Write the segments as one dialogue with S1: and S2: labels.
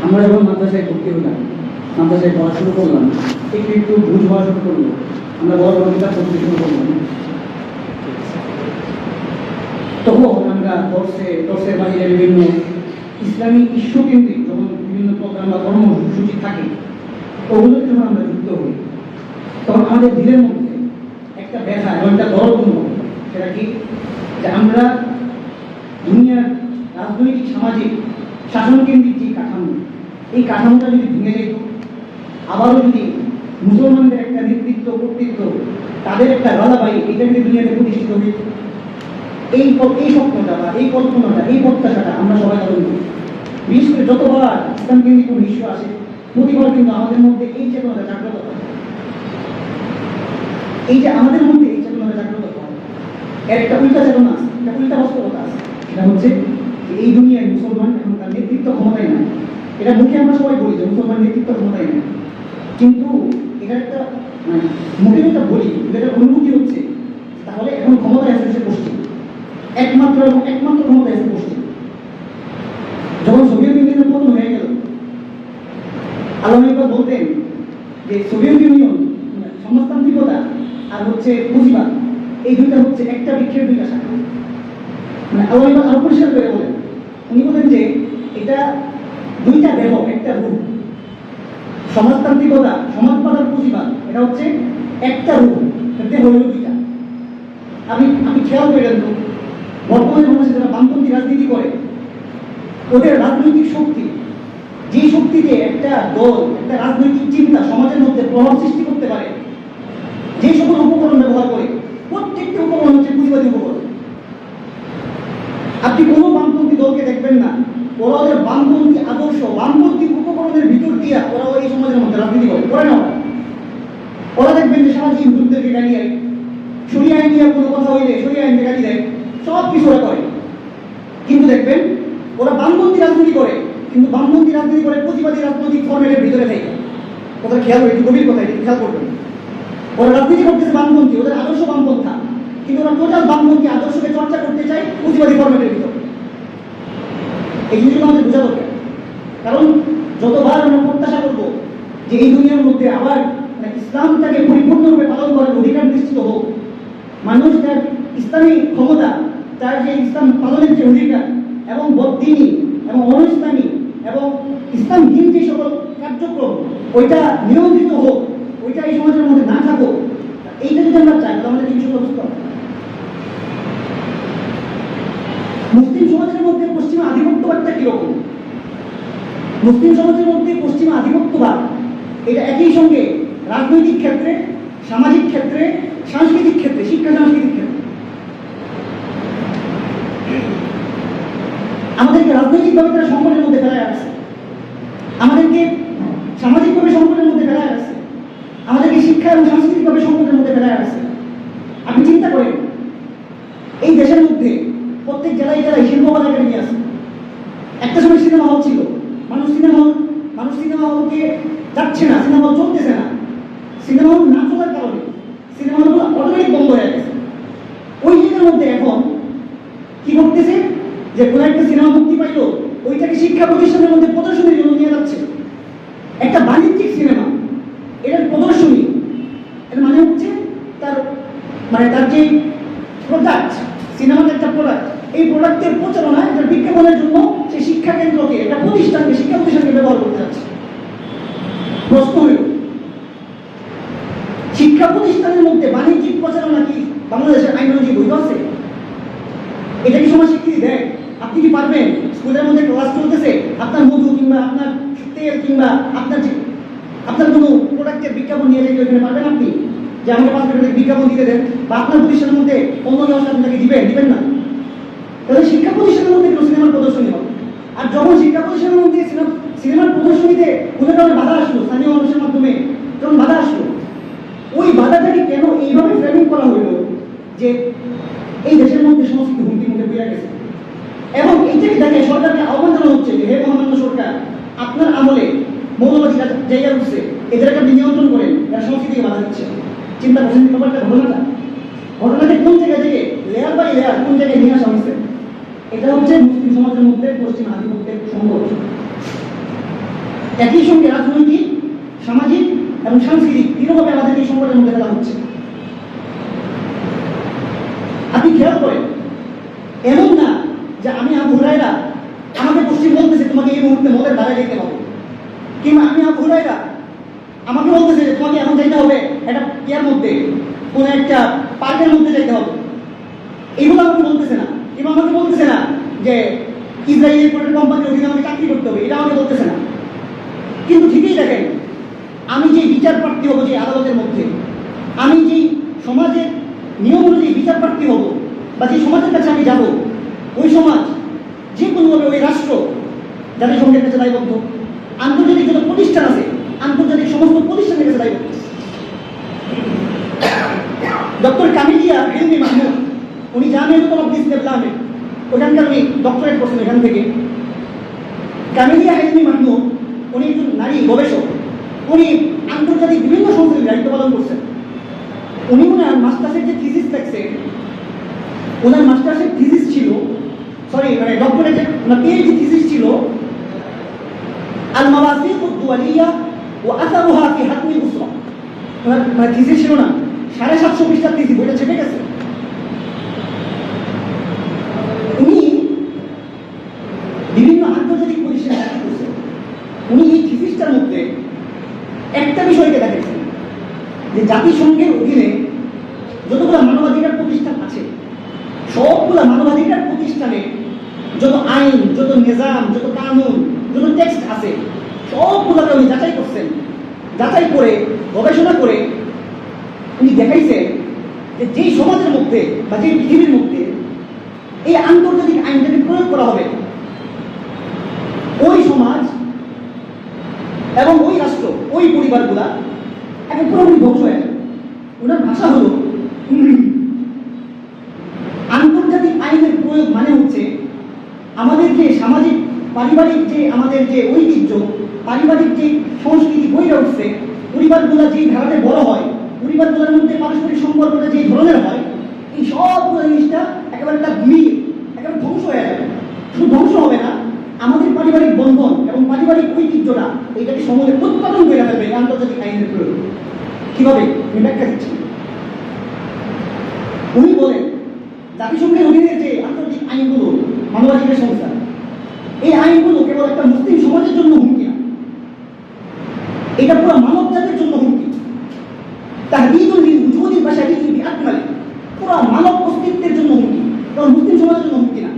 S1: আমরা যখন মাদ্রাসায় ভর্তি হলাম, মাদ্রাসায় পড়া শুরু করলাম, একটু একটু বুঝ হওয়া শুরু করলো, আমরা বড় বড় কিতাব পড়তে শুরু করলাম। তখন আমরা দর্শের বাইরে বিভিন্ন ইসলামী ইস্যু কেন্দ্রিক যখন বিভিন্ন প্রোগ্রাম বা কর্মসূচি থাকে, ওগুলোতে যখন আমরা যুক্ত হই, তখন আমাদের দিলের মধ্যে একটা ব্যথা এবং একটা দরদ অনুভব। সেটা কি? যে আমরা দুনিয়ার রাজনৈতিক সামাজিক শাসন কেন্দ্রিক যে কাঠামো, এই কাঠামোটা যদি ভেঙে যেত, আবারও যদি মুসলমানদের একটা নেতৃত্ব কর্তৃত্ব, তাদের একটা রাজাবাড়ি, এটা যদি দুনিয়াতে প্রতিষ্ঠিত হইত, এই স্বপ্নটা বা এই কল্পনাটা, এই প্রত্যাশাটা আমরা সবাই পালন করি। বিশেষ করে যতবার ইসলাম কেন্দ্রিক কোনো ইস্যু আসে, প্রতিবার কিন্তু আমাদের মধ্যে এই চেতনাটা জাগ্রত হয়। এই যে আমাদের মধ্যে এই চেতনাটা জাগ্রত হয়, এর একটা উল্টা চেতনা আছে, একটা উল্টা বাস্তবতা আছে। এটা হচ্ছে যে এই দুনিয়ায় মুসলমান এখন তার নেতৃত্ব ক্ষমতায় নাই। এটা মুখে আমরা সবাই বলি যে মুসলমান নেতৃত্ব ক্ষমতায় নাই, কিন্তু এটা একটা মুখে একটা বলি, এটা অনুভূতি হচ্ছে তাহলে এখন ক্ষমতায় আছে সে পশ্চিম, একমাত্র ক্ষমতায় আছে পশ্চিম। যখন সোভিয়েত ইউনিয়নের পতন হয়ে গেল, আলম ইকবাল বলতেন যে সোভিয়েত ইউনিয়ন সমাজতান্ত্রিকতা আর হচ্ছে পুঁজিবাদ, এই দুইটা হচ্ছে একটা বৃক্ষের দুইটা শাখা। মানে আলম ইকবাল আরো পরিষ্কার করে বলেন, উনি বলেন যে এটা দুইটা দেহ একটা রূপ। সমাজতান্ত্রিকতা, সমাজবাদ আর পুঁজিবাদ, এটা হচ্ছে একটা রূপ, দেহ হইল দুইটা। আপনি খেয়াল করেন তো, বর্তমানে বাংলাদেশে যারা বামপন্থী রাজনীতি করে, ওদের রাজনৈতিক শক্তি, যে শক্তিতে একটা দল, একটা রাজনৈতিক চিন্তা সমাজের মধ্যে প্রভাব সৃষ্টি করতে পারে, যে সকল উপকরণ ব্যবহার করে, প্রত্যেকটি উপকরণ হচ্ছে পুঁজিবাদী উপকরণ। আপনি কোনো বামপন্থী দলকে দেখবেন না ওরা ওদের বামপন্থী আদর্শ, বামপন্থী উপকরণের ভিতর দিয়া ওরা এই সমাজের মধ্যে রাজনীতি করে না। ওরা দেখবেন যে সামাজিক হিন্দুদেরকে গালি দেয়, সরিয়ে আইন নিয়ে কোনো কথা হইলে সরিয়ে আইনকে গালি দেয়, সব কিছু ওরা করে। কিন্তু দেখবেন ওরা বামপন্থী রাজনীতি করে, কিন্তু বামপন্থী রাজনীতি করে প্রতিবাদী রাজনৈতিক ফর্মেটের ভিতরে থাকে। কথা খেয়াল করে, একটু গভীর কথা, এটা খেয়াল করবেন। ওরা রাজনীতি করতেছে বামপন্থী, ওদের আদর্শ বামপন্থা, কিন্তু ওরা টোটাল বামপন্থী আদর্শকে চর্চা করতে চায় প্রতিবাদী ফর্মেটের ভিতরে। এই জিনিসগুলো আমাদের বোঝা দরকার। কারণ যতবার আমরা প্রত্যাশা করবো যে এই দুনিয়ার মধ্যে আবার ইসলামটাকে পরিপূর্ণরূপে পালন করার অধিকার নিশ্চিত হোক, মানুষ তার ইসলামী ক্ষমতা, তার যে ইসলাম পালনের যে অধিকার এবং বদ্দিনী এবং অনইসলামী এবং ইসলামহীন যে সকল কার্যক্রম, ওইটা নিয়ন্ত্রিত হোক, ওইটা এই সমাজের মধ্যে না থাকুক, এইটা যদি আমরা চাই তাহলে আমাদের কিছু করতে হবে। মুসলিম সমাজের মধ্যে পশ্চিমা আধিপত্যবাদটা কিরকম? মুসলিম সমাজের মধ্যে পশ্চিমা আধিপত্যবাদ এটা একই সঙ্গে রাজনৈতিক ক্ষেত্রে, সামাজিক ক্ষেত্রে, সাংস্কৃতিক ক্ষেত্রে, শিক্ষা সাংস্কৃতিক ক্ষেত্রে আমাদেরকে রাজনৈতিকভাবে তারা সংকটের মধ্যে ফেলায় আসছে, আমাদেরকে সামাজিকভাবে সংকটের মধ্যে ফেলায় আসছে, আমাদেরকে শিক্ষা এবং সাংস্কৃতিকভাবে সংকটের মধ্যে ফেলায় আসছে। আপনি চিন্তা করেন, এই দেশের মধ্যে প্রত্যেক জেলায় জেলায় শিল্প একাডেমি আছে। একটা সময় সিনেমা হল ছিল, মানুষ সিনেমা হলকে যাচ্ছে না, সিনেমা হল চলতেছে না। সিনেমা হল না চলার কারণে সিনেমা হলগুলো অটোমেটিক বন্ধ হয়ে গেছে। ওই জায়গার মধ্যে এখন কি করতেছে, যে কোনো একটা সিনেমা মুক্তি পাইলো, ওইটাকে শিক্ষা প্রতিষ্ঠানের মধ্যে প্রদর্শনীর জন্য নিয়ে যাচ্ছে। একটা বাণিজ্যিক সিনেমা, এটার প্রদর্শনী, এর মানে হচ্ছে তার যে প্রোডাক্ট, সিনেমার একটা প্রোডাক্ট, এই প্রোডাক্টের প্রচারণা, এটার বিজ্ঞাপনের জন্য সে শিক্ষা কেন্দ্রকে, একটা প্রতিষ্ঠানকে, শিক্ষা প্রতিষ্ঠানকে ব্যবহার করতে যাচ্ছে। প্রশ্ন হইল, শিক্ষা প্রতিষ্ঠানের মধ্যে বাণিজ্যিক প্রচারণা কি বাংলাদেশের আইন অনুযায়ী বৈধ আছে? এটা কি সমাজ স্বীকৃতি দেয়? আপনি কি পারবেন স্কুলের মধ্যে ক্লাস চলতেছে, আপনার মধু কিংবা আপনার তেল কিংবা আপনার কোনো প্রোডাক্টের বিজ্ঞাপন নিয়ে যেতে ওইখানে পারবেন? আপনি যে আমাকে 5 মিনিটের বিজ্ঞাপন দিতে দেন, বা আপনার প্রতিষ্ঠানের মধ্যে অন্য ব্যবস্থা আপনাকে দিবেন না। তাহলে শিক্ষা প্রতিষ্ঠানের মধ্যে কোনো সিনেমার প্রদর্শনী হবে। আর যখন শিক্ষা প্রতিষ্ঠানের মধ্যে সিনেমার প্রদর্শনীতে কোনো কারণে বাধা আসলো, স্থানীয় মানুষের মাধ্যমে যখন বাধা আসলো, ওই বাধাটাকে কেন এইভাবে ফ্রেমিং করা হইলো যে এই দেশের মধ্যে সংস্কৃতি হুমকির মুখে পড়ে গেছে, এবং এইটাকে দেখে সরকারকে আহ্বান জানানো হচ্ছে যে হে মহামান্য সরকার, আপনার আমলে মৌলবাদী জায়গা উঠছে, এদেরকে আপনি নিয়ন্ত্রণ করেন, এরা সংস্কৃতিকে বাধা দিচ্ছে। চিন্তা করছেন ব্যাপারটা, ঘটনাটা কোন জায়গা থেকে লেয়ার বাই লেয়ার কোন জায়গায় নিয়ে আসা হয়েছে? এটা হচ্ছে মুসলিম সমাজের মধ্যে পশ্চিম আধিপত্যের সংঘর্ষ। একই সঙ্গে রাজনৈতিক, সামাজিক এবং সাংস্কৃতিক তিনভাবে আমাদের এই সংকটের মধ্যে ফেলা হচ্ছে। আপনি খেয়াল করেন, এমন না যে আমি আবু হুরায়রা, আমাকে পশ্চিম বলতেছে তোমাকে এই মুহূর্তে মদের ধারে যেতে হবে, কিংবা আমি আবু হুরায়রা, আমাকে বলতেছে যে তোমাকে এখন যাইতে হবে একটা ইয়ার মধ্যে, কোনো একটা পার্কের মধ্যে যাইতে হবে। এইগুলো আমাকে বলতেছে না, কিংবা আমাকে বলতেছে না যে ইসরায়েলের কোনো কোম্পানির অধীনে আমাকে চাকরি করতে হবে, এটা আমাকে বলতেছে না। কিন্তু ঠিকই দেখেন, আমি যে বিচার প্রার্থী হবো যে আদালতের মধ্যে, আমি যেই সমাজের নিয়ম অনুযায়ী বিচার প্রার্থী হবো বা যে সমাজের কাছে আমি যাব, ওই সমাজ যে কোনোভাবে ওই রাষ্ট্র জাতিসংঘের কাছে দায়বদ্ধ, আন্তর্জাতিক যত প্রতিষ্ঠান আছে আন্তর্জাতিক সমস্ত প্রতিষ্ঠানের কাছে দায়বদ্ধ। ডক্টর কামিলিয়া হিলমি মাহমুদ, উনি জামিয়াতুল ইসলামে ওখানকার উনি ডক্টরেট করছেন এখান থেকে। কামিলিয়া হিলমি মাহমুদ উনি একজন নারী গবেষক, উনি আন্তর্জাতিক বিভিন্ন সংস্থার দায়িত্ব পালন করছেন। উনি ওনার মাস্টার্সের যে থিসিস লিখছেন, ওনার মাস্টার্সের থিসিস ছিল, মানে ডক্টরেটের ওনার পিএইচডি থিসিস ছিল আল মাওয়াসিক আদ-দুওয়ালিয়া ওয়া আসারুহা ফি হাতমি উসরা। ওনার থিসিস ছিল না 750 পৃষ্ঠার থিসিস, বইটা ছেপে গেছে। উনি বিভিন্ন আন্তর্জাতিক প্রতিষ্ঠানে কাজ করছেন। উনি এই থিসিসটার মধ্যে একটা বিষয়কে দেখেছেন যে জাতিসংঘের অধীনে যতগুলো মানবাধিকার প্রতিষ্ঠান আছে, সবগুলো মানবাধিকার প্রতিষ্ঠানে যত আইন, যত নিজাম, যত কানুন, যত টেক্সট আছে, সবগুলোকে উনি যাচাই করছেন। যাচাই করে গবেষণা করে উনি দেখাইছেন যে যেই সমাজের মধ্যে বা যেই পৃথিবীর মধ্যে এই আন্তর্জাতিক আইনটাকে প্রয়োগ করা হবে, ওই সমাজ এবং ওই রাষ্ট্র, ওই পরিবারগুলা এখন পুরোপুরি ধ্বংস হয়ে যাবে। ওনার ভাষা হলো, আন্তর্জাতিক আইনের প্রয়োগ মানে হচ্ছে আমাদের যে সামাজিক পারিবারিক যে আমাদের যে ঐতিহ্য, পারিবারিক যে সংস্কৃতি গড়ে উঠছে, পরিবারগুলো যেই ধারাতে বড় হয়, পরিবারগুলোর মধ্যে পারস্পরিক সম্পর্কটা যে ধরনের হয়, এই সবগুলো জিনিসটা একেবারে একটা মিল, একেবারে ধ্বংস হয়ে যাবে। শুধু ধ্বংস হবে না, আমাদের পারিবারিক বন্ধন এবং পারিবারিক ঐতিহ্যটা এইটাকে সমূলে উৎপাদন করে ফেলবে এই আন্তর্জাতিক আইনের প্রয়োগ। কিভাবে আমি ব্যাখ্যা দিচ্ছি। উনি বলেন জাতিসংঘের অধীনে যে আন্তর্জাতিক আইনগুলো, মানবাধিকার সংস্থা, এই আইনগুলো কেবল একটা মুসলিম সমাজের জন্য হুমকি না, এটা পুরো মানব জাতির জন্য হুমকি। তাহদিদুল লিল উজুদিল বাশারিয়্যি বিআকমালি, পুরো মানব অস্তিত্বের জন্য হুমকি, কারণ মুসলিম সমাজের জন্য হুমকি না।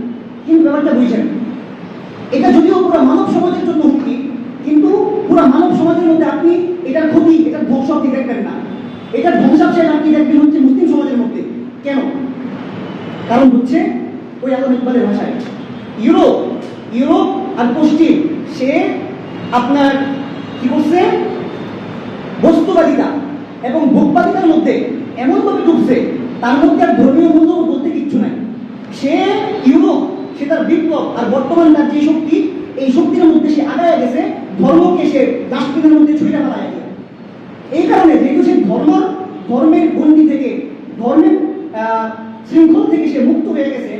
S1: কিন্তু ব্যাপারটা বুঝছেন, এটা যদিও পুরো মানব সমাজের জন্য হুমকি, কিন্তু পুরো মানব সমাজের মধ্যে আপনি এটার ক্ষতি, এটার ধ্বংস আপনি দেখবেন না। এটার ধ্বংসাবশেষ আপনি দেখবেন হচ্ছে মুসলিম সমাজের মধ্যে। কেন? কারণ হচ্ছে ওই আদম ইকবালের ভাষায় ইউরোপ আর পশ্চিম, সে আপনার কি করছে, বস্তুবাদিতা এবং ভোগবাদিতার মধ্যে এমনভাবে ডুবছে, তার মধ্যে আর ধর্মীয় মূল্য বলতে কিচ্ছু নাই। সে ইউরোপ, সে তার বিপ্লব আর বর্তমান তার যে শক্তি, এই শক্তির মধ্যে সে আগায় গেছে, ধর্মকে সে ডাস্টবিনের মধ্যে ছুঁড়ে ফেলায়। এই কারণে যেহেতু সে ধর্মের গণ্ডি থেকে, ধর্মের শৃঙ্খল থেকে সে মুক্ত হয়ে গেছে,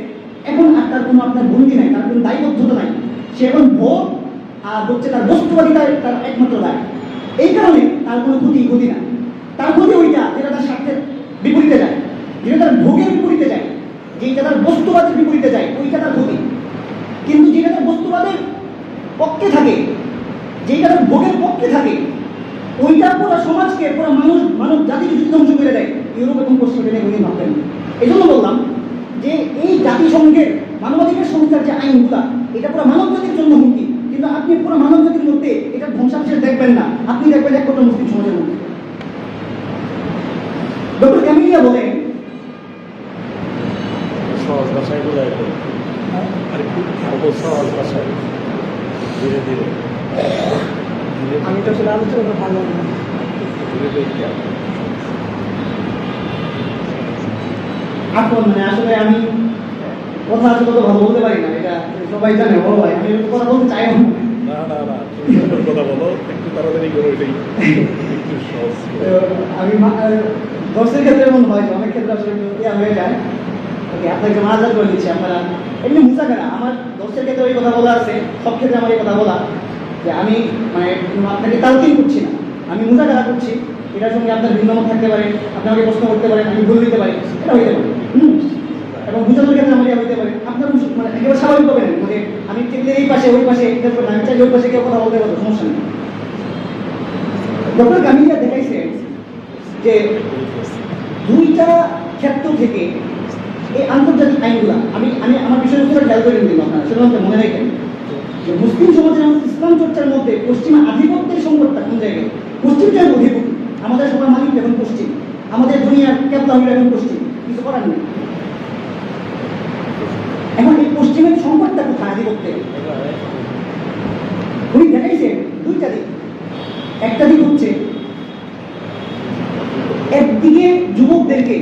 S1: এখন আর তার কোনো আপনার বন্দি নাই, তার কোনো দায়বদ্ধতা নাই। সে এখন ভোগ আর হচ্ছে তার বস্তুবাদিতার তার একমাত্র দায়। এই কারণে তার কোনো ক্ষতি না। তার ক্ষতি ওইটা যেটা তার স্বার্থের বিপরীতে যায়, যেটা তার ভোগের বিপরীতে যায়, যেটা তার বস্তুবাদের বিপরীতে যায়, ওইটা তার ক্ষতি। কিন্তু যেটা তার বস্তুবাদের পক্ষে থাকে, যেটা তার ভোগের পক্ষে থাকে, ওইটা পুরো সমাজকে, পুরো মানব জাতিকে যদি ধ্বংস করে দেয়, ইউরোপ এবং পশ্চিমে উনি ভাবতেন। এই জন্য বললাম যে এই জাতিসংঘের মানবাধিকার সংস্থার যে আইনগুলা, এটা পুরো মানব জাতির জন্য হুমকি, কিন্তু আপনি পুরো মানব জাতির মধ্যে এটা ধ্বংসাবশেষ দেখবেন না, আপনি দেখবেন এক কোটা মুসলিম সমাজের মধ্যে। ডক্টর ক্যামিলিয়া বলেন,
S2: সহজ ভাষায় বলে আর একটু সহজ ভাষায় ধীরে ধীরে
S3: আমি তো আসলে আলোচনা ভালো না।
S1: এখন মানে আসলে আমি কথা আসলে তো ভালো বলতে পারি না, এটা সবাই জানে, বড় ভাই, আমি কথা বলতে চাই না।
S2: না তুমি কথা বলো, একটু তাড়াতাড়ি করে এটাই একটু সহজ
S1: আমি দর্শের ক্ষেত্রে এমন হয় যে অনেক ক্ষেত্রে আসলে একটু ইয়া হয়ে যায়। ওকে, আপনাকে মাজার করে দিচ্ছি, আপনারা এমনি মুসা কেনা, আমার দর্শের ক্ষেত্রে ওই কথা বলা আছে, সব ক্ষেত্রে আমার এই কথা বলা। যে আমি মানে আপনাকে তালকিন করছি না, আমি মুজাকারা করছি, এটার সঙ্গে আপনার ভিন্নমত থাকতে পারে, আপনি আমাকে প্রশ্ন করতে পারেন, আমি ভুল দিতে পারি, এটা হইতে পারে। এবং বুঝানোর ক্ষেত্রে আমার হইতে পারে, আপনার মানে একেবারে স্বাভাবিক হবে না, মানে আমি চাইলে এই পাশে ওই পাশে আমি চাইলে ওই পাশে কেউ কথা বলতে পারবো, সমস্যা নেই। ডক্টর কামিলিয়া দেখাইছে যে দুইটা ক্ষেত্র থেকে এই আন্তর্জাতিক আইনগুলা আমি আমি আমার বিষয়বস্তুটা খেয়াল করে নিলাম, আপনারা সেটা মনে রাখেন যে মুসলিম সমাজের ইসলাম চর্চার মধ্যে পশ্চিমা আধিপত্যের সংকটটা কোন জায়গায়? পশ্চিমটাই অধিপতি, আমাদের সবার মালিক এখন পশ্চিম, আমাদের দুনিয়ার ক্যাবলা হইল এখন পশ্চিম, কিছু করার নেই। এখন এই পশ্চিমের সংকটটা কোথায় আধিপত্যের? উনি দেখাইছে দুইটা দিক। একটা দিক হচ্ছে একদিকে যুবকদেরকে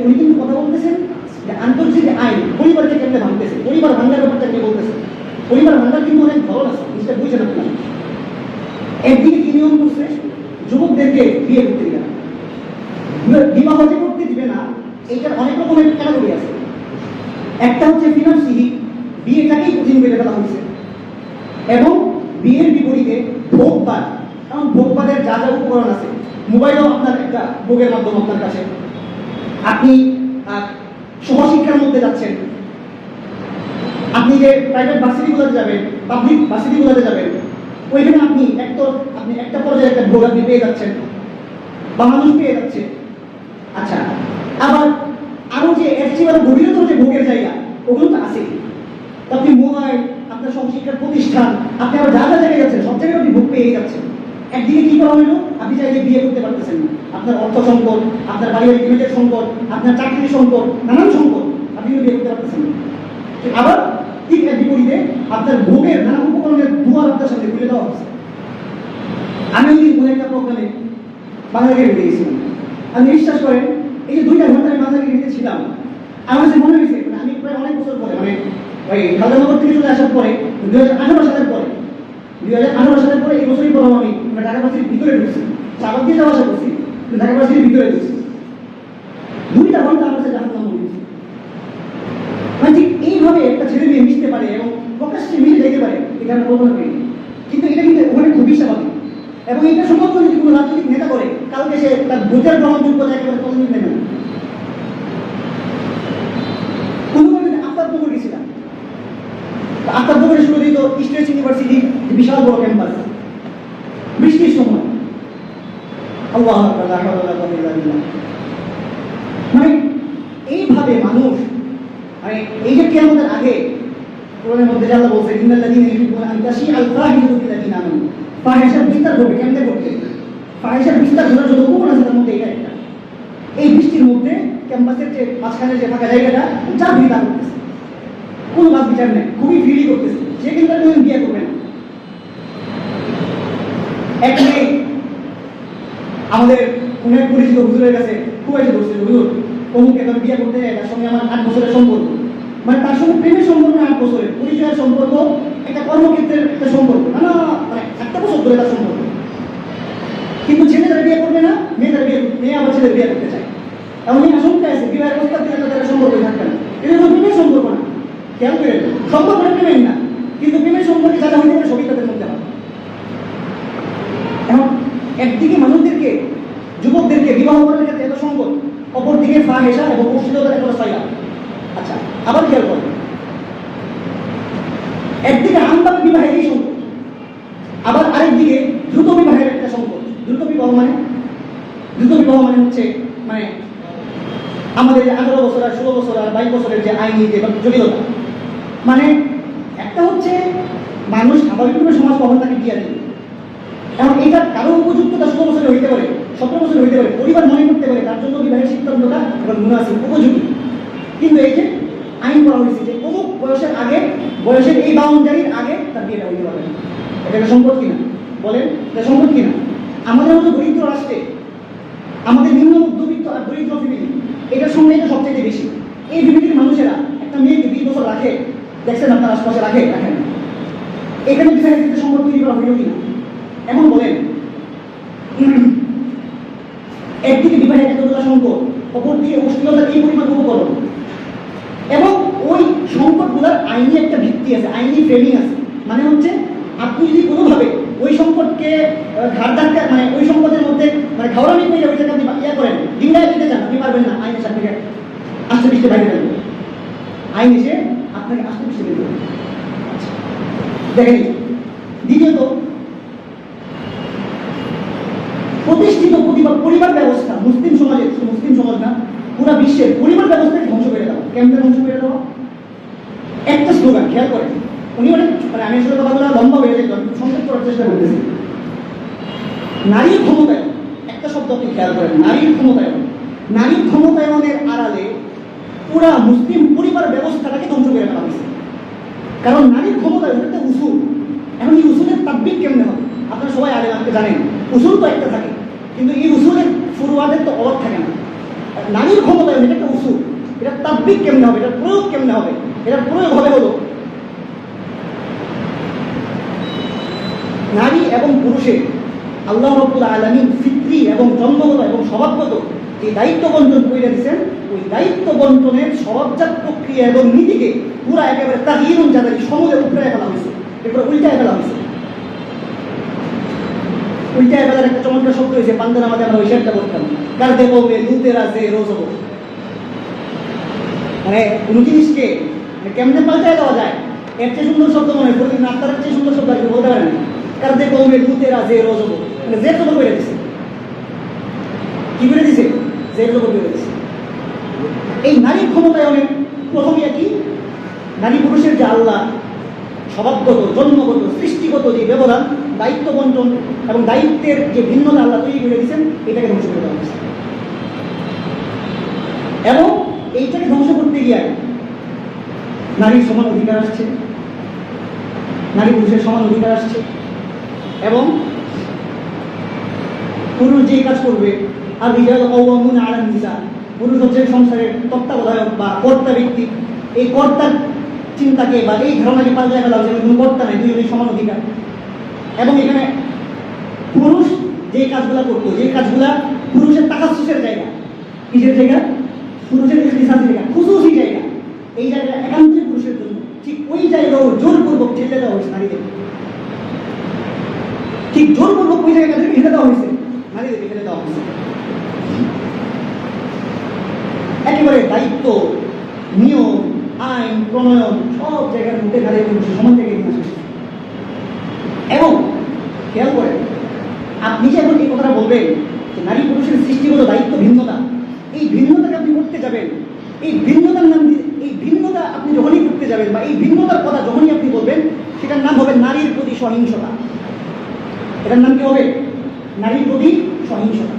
S1: উনি কিন্তু কথা বলতেছেন যে আন্তর্জাতিক আইন পরিবারকে কেমনে ভাঙতেছে, পরিবার ভাঙার ব্যাপারটা কে বলতেছে। পরিবার ভাঙার কিন্তু অনেক ধরন আছে, জিনিসটা বুঝছেন আপনারা। একদিকে কি নিয়ম করছে, যুবকদেরকে বিয়ে করতে দিবে না, বিবাহ যে করতে দিবে না, এইটার অনেক রকমের ক্যাটাগরি আছে। একটা হচ্ছে ফিনান্সিয়ালি বিয়েটাকেই কঠিন করে ফেলা হয়েছে, এবং বিয়ের বিপরীতে ভোগবাদ, কারণ ভোগবাদের যা যা উপকরণ আছে, মোবাইলও আপনার একটা ভোগের মাধ্যম আপনার কাছে। আপনি সহশিক্ষার মধ্যে যাচ্ছেন, আপনি যে প্রাইভেট ভার্সিটিগুলোতে যাবেন, পাবলিক ভার্সিটিগুলোতে যাবেন, ওইখানে আপনি একটা পর্যায়ে একটা ভোগ আপনি পেয়ে যাচ্ছেন বা মানুষ পেয়ে যাচ্ছে। আচ্ছা, আবার আরো যে এর চেয়ে গভীরতর যে ভোগের জায়গা, ওগুলো তো আছে। তো আপনি মোবাইল, আপনার সহশিক্ষার প্রতিষ্ঠান, আপনি আবার যা যা জায়গায় যাচ্ছেন সব জায়গায় আপনি ভোগ পেয়ে যাচ্ছেন। একদিকে কি করা হইলো, আপনি চাইলে বিয়ে করতে পারতেছেন না, আপনার অর্থ সংকট, আপনার পারিবারিক ইমেজের সংকট, আপনার চাকরির সংকট, নানান সংকট, আপনি বিয়ে করতে পারতেছেন না। আবার ঠিক এর বিপরীতে আপনার ভোগের নানান উপকরণের দুয়ার আপনার সামনে খুলে দেওয়া হচ্ছে। আমি কোনো একটা প্রোগ্রামে বাংলাদেশে গিয়েছিলাম, আমি বিশ্বাস করেন এই যে 2টা ঘন্টা আমি বাংলাদেশে ছিলাম, আমার কাছে মনে হয়েছে মানে আমি প্রায় অনেক বছর পরে, মানে ওই খালদানগর থেকে চলে আসার পরে 2018 সালের পরে, 2018 সালের পরে এই বছরই প্রথম আমি ঢাকা ভার্সিটির ভিতরে ঢুকছি, চাকর দিয়ে যাওয়া আসা করছি, ঢাকা ভার্সিটির ভিতরে ঢুকছি। 2টা ঘন্টা আমার কাছে জাহান্নাম মনে হয়েছে। মানে ঠিক এইভাবে একটা ছেলে মেয়ে মিশতে পারে এবং প্রকাশ্যে মিশে যেতে পারে, এটা আমি কল্পনা করি। কিন্তু এটা কিন্তু ওখানে খুবই স্বাভাবিক, এবং এটা সমস্ত যদি কোনো রাজনৈতিক নেতা করে, কালকে সে তার ভোটের গ্রহণযোগ্যতা একেবারে তলনিত নেবে না। আফতাবনগর গেছিলাম, আফতাবনগরে শুরু দিত স্টেট ইউনিভার্সিটি, বিশাল বড় ক্যাম্পাস, বৃষ্টির সময় আল্লাহ মানে এইভাবে মানুষ, মানে এই যে কিয়ামতের আগে কোরআনের মধ্যে আল্লাহ বলছে ইন্নাল্লাযীনা ইউহিব্বুনা আন তাশিআল ফাহিশাতু ফিল লাযীনা আমানু, ফাহিশার বিস্তার ঘটবে। কেমনে ঘটবে? ফাহিশার বিস্তার ঘটার জন্য উপকরণ আছে, তার মধ্যে এটা একটা। এই বৃষ্টির মধ্যে ক্যাম্পাসের যে মাঝখানে যে ফাঁকা জায়গাটা, যা ভিড় করতেছে, কোনো বাদ বিচার নেই, খুবই ফ্রিলি করতেছে, সে কিন্তু কোনো বিয়ে করবে না। এক মেয়ে আমাদের কোনো এক পরিচিত হুজুরের কাছে খুব এসে ধরছিল, হুজুর অমুক এখন বিয়ে করতে যায়, তার সঙ্গে আমার 8 বছরের সম্পর্ক, মানে তার সঙ্গে প্রেমের সম্পর্ক না, 8 বছরের পরিচয়ের সম্পর্ক, একটা কর্মক্ষেত্রের একটা সম্পর্ক, না মানে 1 বছর ধরে তার সম্পর্ক। কিন্তু ছেলে তারা বিয়ে করবে না, মেয়ে আবার ছেলে বিয়ে করতে চায়। এমন আশঙ্কা আছে বিবাহের প্রস্তাব দিলে তাদের সম্পর্ক থাকবে না। এটা কোনো প্রেমের সম্পর্ক না, খেয়াল করে সম্পর্কটা প্রেমের না, কিন্তু প্রেমের সম্পর্কে যারা হইতে পারে সবই তাদের মধ্যে হয়। এখন একদিকে মানুষদেরকে, যুবকদেরকে বিবাহ করার ক্ষেত্রে এত সংকট, অপরদিকে ফাহিশা এবং অশ্লীলতার একটা সাইলা। আচ্ছা, আবার খেয়াল করেন, একদিকে আমদানি বিবাহের এই সংকট, আবার আরেকদিকে দ্রুত বিবাহের একটা সংকট। দ্রুত বিবাহ মানে হচ্ছে মানে আমাদের যে 18 বছর আর 16 বছর আর 22 বছরের যে আইনি যে জটিলতা, মানে একটা হচ্ছে মানুষ স্বাভাবিকভাবে সমাজ কখন তাকে বিয়ে দেবে, এখন এটা কারো উপযুক্ততা 16 বছরে হইতে পারে, 17 বছরে হইতে পারে, পরিবার মনে করতে পারে তার জন্য বিবাহের সিদ্ধান্তটা এবং মুনাসিব উপযোগী। কিন্তু এই যে আইন করা হয়েছে যে অমুক বয়সের আগে, বয়সের এই বাউন্ডারির আগে তার বিয়েটা হইতে পারে না, এটা সম্পদ কিনা বলেন? এটা সম্পদ কিনা? আমাদের মতো দরিদ্র রাষ্ট্রে, আমাদের নিম্ন মধ্যবিত্ত আর দরিদ্র ফ্যামিলি, এটার সঙ্গে এটা সবচেয়ে বেশি। এই ফ্যামিলির মানুষেরা একটা মেয়েকে 20 বছর রাখে, দেখছেন আপনার আশপাশে রাখেন না? এখানে বিবাহের ক্ষেত্রে সম্পর্ক তৈরি করা হইল কিনা? এখন বলেন, একদিকে বিবাহের এতটা সংকট, অপরদিকে অশ্লীলতার এই পরিমাণ উপকরণ, এবং ওই সম্পদগুলোর আইনি একটা ভিত্তি আছে, আইনি ফ্রেমিং আছে। মানে হচ্ছে আপনি যদি কোনোভাবে ওই সম্পদকে ঘাট ধাক্কা, মানে ওই সম্পদের মধ্যে মানে ঘাওড়ামি করে ওইটাকে আপনি ইয়া করেন, ডিঙ্গায় দিতে চান, আপনি পারবেন না। আইনের সাথে আস্তে পিছতে বাইরে ফেলবে, আইন এসে আপনাকে আস্তে পিছতে বের করবে। দেখেন, দ্বিতীয়ত প্রতিষ্ঠিত পরিবার ব্যবস্থা মুসলিম সমাজের, মুসলিম সমাজ না পুরা বিশ্বের পরিবার ব্যবস্থাকে ধ্বংস করে দেওয়া। কেমনে ধ্বংস করে দেওয়া? একটা স্লোগান খেয়াল করেন, উনি মানে আমি আসলে কথাগুলো লম্বা হয়ে যেত, সংক্ষেপ করার চেষ্টা করতেছি। নারীর ক্ষমতায়ন, একটা শব্দ আপনি খেয়াল করেন, নারীর ক্ষমতায়ন। নারীর ক্ষমতায়নের আড়ালে পুরা মুসলিম পরিবার ব্যবস্থাটাকে ধ্বংস করে ফেলা হয়েছে। কারণ নারীর ক্ষমতায়ন একটা উসুল। এখন এই উসুলের তাকবির কেমনে হবে? আপনারা সবাই আগে আপনি জানেন, উসুল তো একটা থাকে, কিন্তু এই উসুলের ফুরুয়াদের তো অভাব থাকে না। নারীর ক্ষমতায়ন এটা একটা উসুল, এটা তাকবির কেমনে হবে, এটা প্রয়োগ কেমনে হবে? এটা প্রয়োগ হবে হলো নারী এবং পুরুষের আল্লাহ রাব্বুল আলামিন ফিতরি এবং জন্মগত এবং স্বভাবগত যে দায়িত্ব বন্টন করে দিয়েছেন, ওই দায়িত্ব বন্টনের স্বভাবজাত প্রক্রিয়া এবং নীতিকে পুরা একেবারে তাগয়িরুন জাদারি সমূলে উল্টায় ফেলা হয়েছে, এরপরে উল্টায় ফেলা হয়েছে। উল্টায় ফেলার একটা চমৎকার শব্দ হয়েছে, পান্তান আমাদের আমরা ওই শেয়ারটা করতাম, কার দেবো লুতের আছে রোজ হবো। মানে কোনো জিনিসকে কেমনে পাল্টায় দেওয়া যায়, এর চেয়ে সুন্দর শব্দ মনে প্রতিদিন আপনার চেয়ে সুন্দর শব্দ আর কি বলতে পারেন। কার দেখো লুতেরা যে রোজ হবো, মানে যে খবর করে দিছে, কি করে দিছে, যে খবর করে দিছে। এই নারীর ক্ষমতায়নের প্রথমে কি, নারী পুরুষের যে আল্লাহ স্বভাবগত জন্মগত সৃষ্টিগত যে ব্যবধান, দায়িত্ব বন্টন এবং দায়িত্বের যে ভিন্নতা আল্লাহ তৈরি করে দিয়েছেন, এটাকে ধ্বংস করে দেওয়া হয়েছে। এবং এইটাকে ধ্বংস করতে গিয়ে নারীর সমান অধিকার আসছে, নারী পুরুষের সমান অধিকার আসছে। এবং পুরুষ যে কাজ করবে, আর রিজাল কওয়ামুনা আলান নিসা, পুরুষ হচ্ছে সংসারের তত্ত্বাবধায়ক বা কর্তা ব্যক্তি। এই কর্তার চিন্তাকে বা এই ধারণাকে পাল্টায় ফেলা হচ্ছে, কোনো কর্তা নাই, দুজনের সমান অধিকার। এবং এখানে পুরুষ যে কাজগুলা করতো, যে কাজগুলা পুরুষের তাকাসসুসের জায়গা, কিসের জায়গা, পুরুষের ইখতিসাসের জায়গা, খুসুসি জায়গা, এই জায়গাটা একান্তই পুরুষের জন্য, ঠিক ওই জায়গাও জোরপূর্বক ঠেলে দেওয়া হয়েছে নারীদের। ঠিক জোরপূর্বক ওই জায়গাটা ঠেলে দেওয়া হয়েছে, নারীদেরকে ঠেলে দেওয়া হয়েছে। একেবারে দায়িত্ব, নিয়ম, আইন প্রণয়ন সব জায়গার মধ্যে নারী পুরুষের সমান জায়গায় নিয়ে আসছে। এবং খেয়াল করেন, আপনি যে এখন এই কথাটা বলবেন যে নারী পুরুষের সৃষ্টিগত দায়িত্ব ভিন্নতা, এই ভিন্নতাকে আপনি করতে যাবেন, এই ভিন্নতার নাম, এই ভিন্নতা আপনি যখনই করতে যাবেন বা এই ভিন্নতার কথা যখনই আপনি বলবেন, সেটার নাম হবে নারীর প্রতি সহিংসতা। এটার নাম কি হবে? নারীর প্রতি সহিংসতা।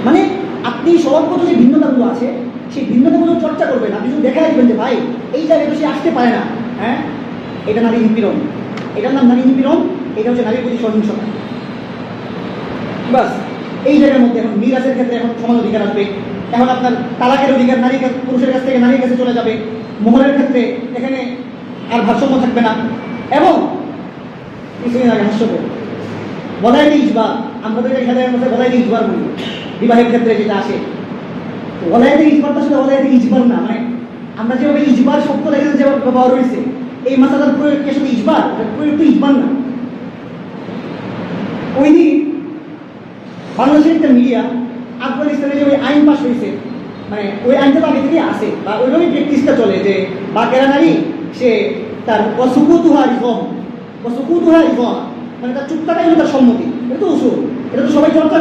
S1: মানে আপনি স্বভাবগত যে ভিন্নতাগুলো আছে, সেই ভিন্নতাগুলো চর্চা করবেন, আপনি শুধু দেখাই দেবেন যে ভাই এই জায়গায় তো সে আসতে পারে না, হ্যাঁ, এটা নারী নিপীড়ন, এটার নাম নারী নিপীড়ন, এটা হচ্ছে নারীর প্রতি সহিংসতা। বাস এই জায়গার মধ্যে এখন মিরাজের ক্ষেত্রে এখন সমান অধিকার আসবে। এখন আপনার তালাকের অধিকার নারী পুরুষের কাছ থেকে নারীর কাছে চলে যাবে। মোহরের ক্ষেত্রে এখানে আর ভারসাম্য থাকবে না। এবং কিছুদিন আগে হাস্যকর বলাইতে ইজবার, আমরা তো এটা খেলার মধ্যে বলাইতে ইজবার বলি, বিবাহের ক্ষেত্রে যেটা আসে। বলাইতে ইজবারটা আসলে বলাইতে ইজবার না, মানে আমরা যেভাবে ইজবার শব্দ লেগে যেভাবে ব্যবহার হয়েছে, এই মাসালার প্রয়োগ কি আসলে ইজবার? প্রয়োগ তো ইজবার না। ওই দিন বাংলাদেশের একটা মিডিয়া আফগানিস্তানে যে ওই আইন পাশ হয়েছে, মানে ওই আইনটা তো আগে থেকে আসে বা ওইভাবেই প্র্যাকটিসটা চলে যে বাকেরা নারী সে তার অসুকুতুহা রিফর্ম, অসুকুতুহা রিফর্ম, মানে তার চুক্তাটাই হলো তার সম্মতি। এটা তো উসুল, এটা তো সবাই চর্চা